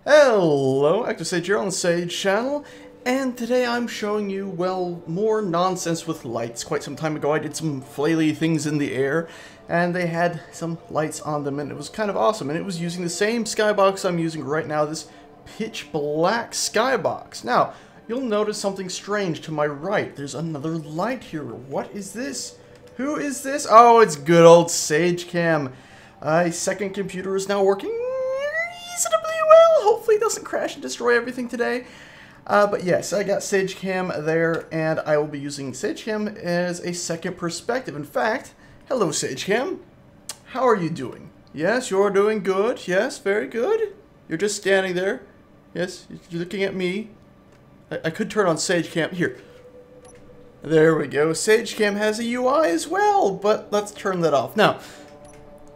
Hello, Active Sage here on the Sage channel, and today I'm showing you, well, more nonsense with lights. Quite some time ago I did some flaily things in the air, and they had some lights on them, and it was kind of awesome, and it was using the same Skybox I'm using right now, this pitch black Skybox. Now, you'll notice something strange to my right. There's another light here. What is this? Who is this? Oh, it's good old SageCam. A second computer is now working reasonably well. Hopefully it doesn't crash and destroy everything today. But yes, I got SageCam there, and I will be using SageCam as a second perspective. In fact, hello SageCam. How are you doing? Yes, you're doing good. Yes, very good. You're just standing there. Yes, you're looking at me. I could turn on SageCam. Here. There we go. SageCam has a UI as well, but let's turn that off. Now,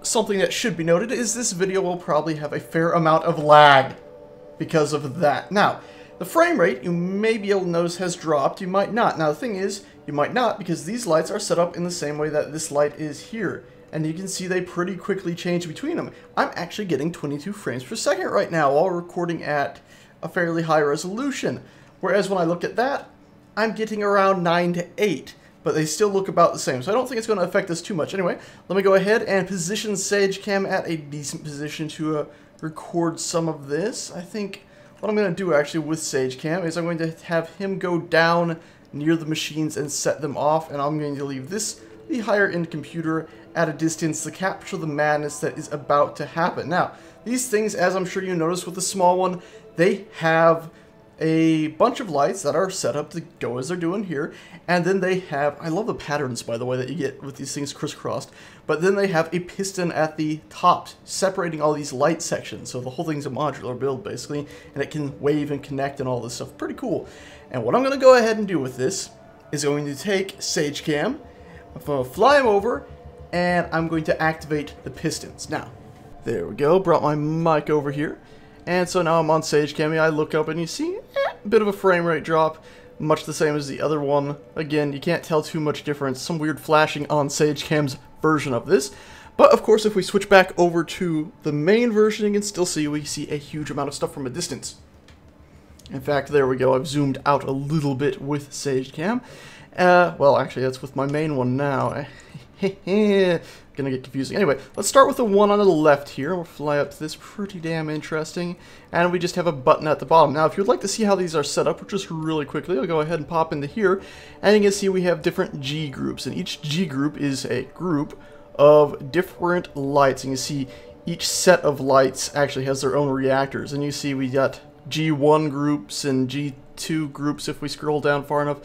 something that should be noted is this video will probably have a fair amount of lag because of that. Now, the frame rate you may be able to notice has dropped. You might not. Now, the thing is, you might not because these lights are set up in the same way that this light is here. And you can see they pretty quickly change between them. I'm actually getting 22 frames per second right now while recording at a fairly high resolution. Whereas when I look at that, I'm getting around 9 to 8. But they still look about the same, so I don't think it's going to affect us too much. Anyway, let me go ahead and position SageCam at a decent position to record some of this. I think what I'm going to do actually with SageCam is I'm going to have him go down near the machines and set them off, and I'm going to leave the higher end computer at a distance to capture the madness that is about to happen. Now, these things, as I'm sure you noticed with the small one, they have a bunch of lights that are set up to go as they're doing here, and then they have, I love the patterns by the way that you get with these things crisscrossed, but then they have a piston at the top separating all these light sections, so the whole thing's a modular build basically, and it can wave and connect and all this stuff. Pretty cool. And what I'm going to go ahead and do with this is going to take SageCam, I'm going to fly him over, and I'm going to activate the pistons. Now, there we go, brought my mic over here. And so now I'm on SageCam, I look up and you see a bit of a frame rate drop, much the same as the other one. Again, you can't tell too much difference, some weird flashing on SageCam's version of this. But of course, if we switch back over to the main version, you can still see we see a huge amount of stuff from a distance. In fact, there we go, I've zoomed out a little bit with SageCam. Well, actually, that's with my main one now. Gonna get confusing. Anyway, let's start with the one on the left here. We'll fly up to this, pretty damn interesting. And we just have a button at the bottom. Now, if you'd like to see how these are set up, just really quickly, I'll go ahead and pop into here. And you can see we have different G groups. And each G group is a group of different lights. And you see each set of lights actually has their own reactors. And you see we got G1 groups and G2 groups if we scroll down far enough.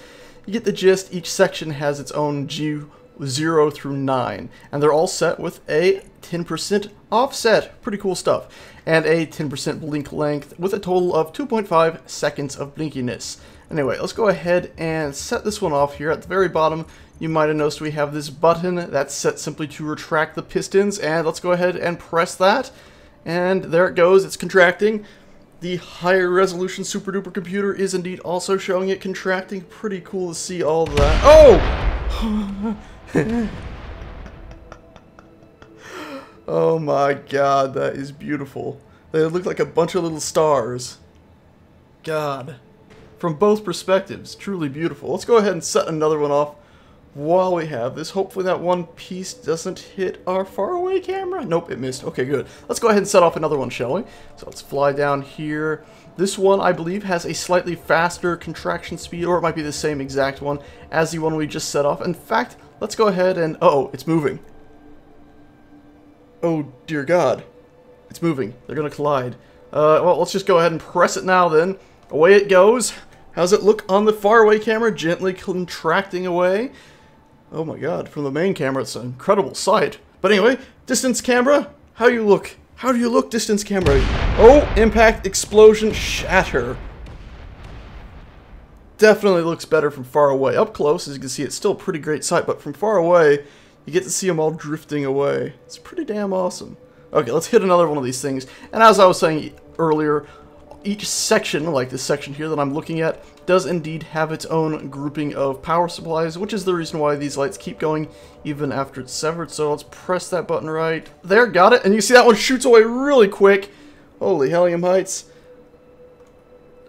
You get the gist. Each section has its own G 0 through 9, and they're all set with a 10% offset. Pretty cool stuff. And a 10% blink length with a total of 2.5 seconds of blinkiness. Anyway, let's go ahead and set this one off here. At the very bottom, you might have noticed we have this button that's set simply to retract the pistons, and let's go ahead and press that. And there it goes, it's contracting. The higher resolution super duper computer is indeed also showing it contracting. Pretty cool to see all that. Oh! Oh my god, that is beautiful. They look like a bunch of little stars. God. From both perspectives, truly beautiful. Let's go ahead and set another one off while we have this. Hopefully that one piece doesn't hit our faraway camera. Nope, it missed. Okay, good. Let's go ahead and set off another one, shall we? So let's fly down here. This one, I believe, has a slightly faster contraction speed, or it might be the same exact one as the one we just set off. In fact, let's go ahead and... oh, it's moving. Oh, dear God. It's moving. They're going to collide. Well, let's just go ahead and press it now, then. Away it goes. How's it look on the faraway camera? Gently contracting away. Oh my god, from the main camera, it's an incredible sight. But anyway, distance camera, how do you look? How do you look, distance camera? Oh, impact, explosion, shatter. Definitely looks better from far away. Up close, as you can see, it's still a pretty great sight, but from far away, you get to see them all drifting away. It's pretty damn awesome. Okay, let's hit another one of these things. And as I was saying earlier, each section, like this section here that I'm looking at, does indeed have its own grouping of power supplies, which is the reason why these lights keep going even after it's severed. So let's press that button right there, got it, and you see that one shoots away really quick. Holy helium heights.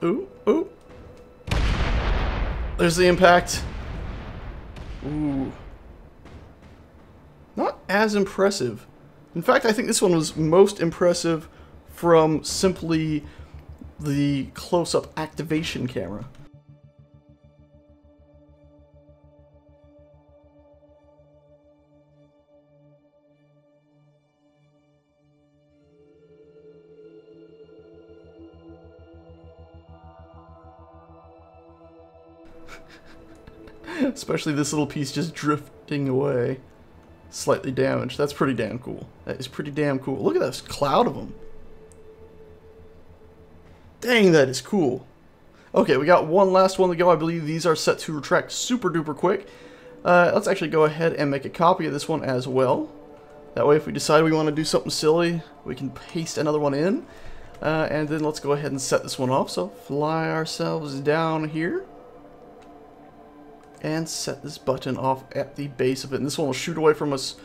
Ooh, ooh. There's the impact. Ooh. Not as impressive. In fact, I think this one was most impressive from simply the close-up activation camera. Especially this little piece just drifting away. Slightly damaged. That's pretty damn cool. That is pretty damn cool. Look at this cloud of them. Dang, that is cool. Okay, we got one last one to go. I believe these are set to retract super duper quick. Let's actually go ahead and make a copy of this one as well. That way if we decide we want to do something silly, we can paste another one in. And then let's go ahead and set this one off. So fly ourselves down here. And set this button off at the base of it. And this one will shoot away from us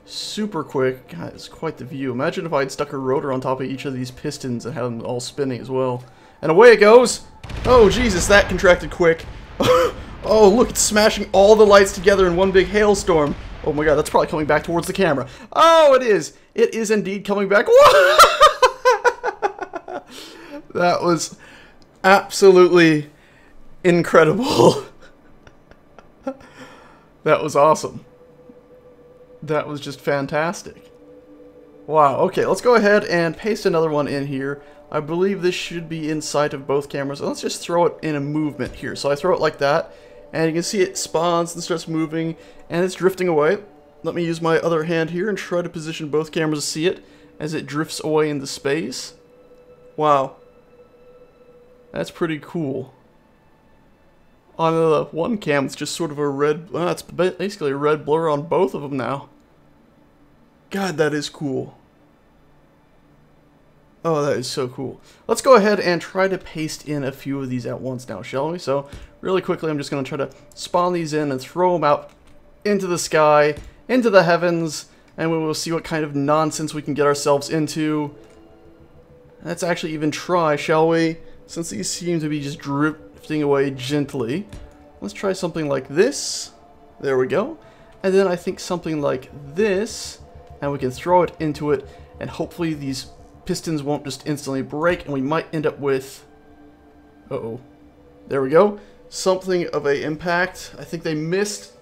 super quick. God, it's quite the view. Imagine if I had stuck a rotor on top of each of these pistons and had them all spinning as well. And away it goes! Oh, Jesus, that contracted quick. Oh, look, it's smashing all the lights together in one big hailstorm. Oh my god, that's probably coming back towards the camera. Oh, it is! It is indeed coming back. That was absolutely incredible. That was awesome. That was just fantastic. Wow, okay, let's go ahead and paste another one in here. I believe this should be inside of both cameras. Let's just throw it in a movement here. So I throw it like that, and you can see it spawns and starts moving, and it's drifting away. Let me use my other hand here and try to position both cameras to see it as it drifts away into space. Wow. That's pretty cool. On the one cam, it's just sort of a red... Well, it's basically a red blur on both of them now. God, that is cool. Oh, that is so cool. Let's go ahead and try to paste in a few of these at once now, shall we? So, really quickly, I'm just going to try to spawn these in and throw them out into the sky, into the heavens, and we will see what kind of nonsense we can get ourselves into. Let's actually even try, shall we? Since these seem to be just drifting away gently. Let's try something like this. There we go. And then I think something like this. And we can throw it into it. And hopefully these pistons won't just instantly break. And we might end up with... Uh-oh. There we go. Something of a impact. I think they missed.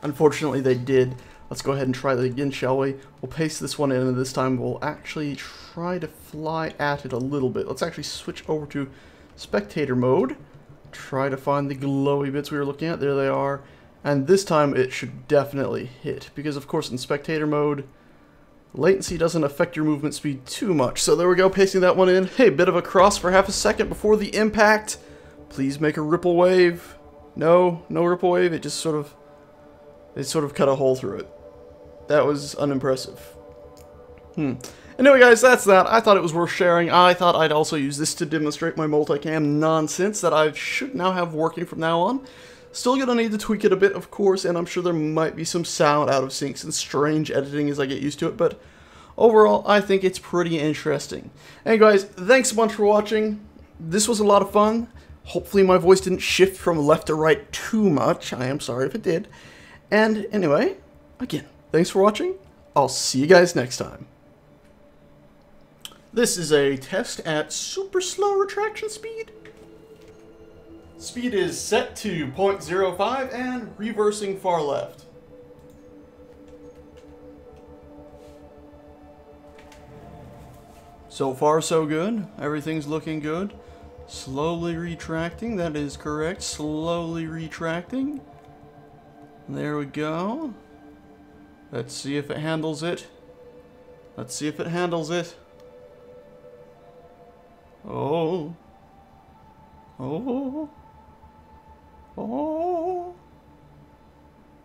Unfortunately, they did. Let's go ahead and try that again, shall we? We'll paste this one in, and this time we'll actually try to fly at it a little bit. Let's actually switch over to spectator mode. Try to find the glowy bits we were looking at. There they are. And this time it should definitely hit. Because, of course, in spectator mode, latency doesn't affect your movement speed too much. So there we go, pasting that one in. Hey, bit of a cross for half a second before the impact. Please make a ripple wave. No, no ripple wave. It just sort of cut a hole through it. That was unimpressive. Anyway, guys, that's that. I thought it was worth sharing. I thought I'd also use this to demonstrate my multicam nonsense that I should now have working from now on. Still gonna need to tweak it a bit, of course, and I'm sure there might be some sound out of syncs and strange editing as I get used to it, but overall, I think it's pretty interesting. Hey, guys, thanks so much for watching. This was a lot of fun. Hopefully my voice didn't shift from left to right too much. I am sorry if it did. And anyway, again, thanks for watching. I'll see you guys next time. This is a test at super slow retraction speed. Speed is set to 0.05 and reversing far left. So far so good. Everything's looking good. Slowly retracting, that is correct. Slowly retracting. There we go. Let's see if it handles it. Let's see if it handles it. Oh. Oh. Oh.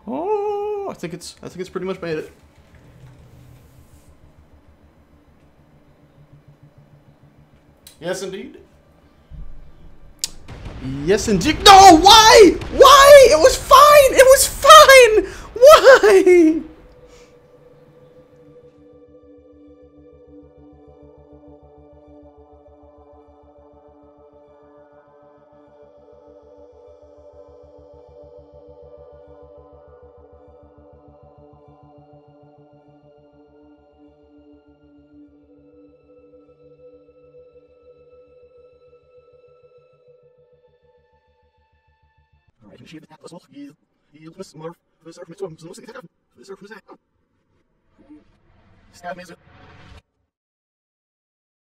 Oh. I think it's pretty much made it. Yes, indeed. Yes, indeed. No, why? Why? It was fine. It was fine. Why? Schiebe etwas hoch, hier muss man für das Surfen mit so einem Sky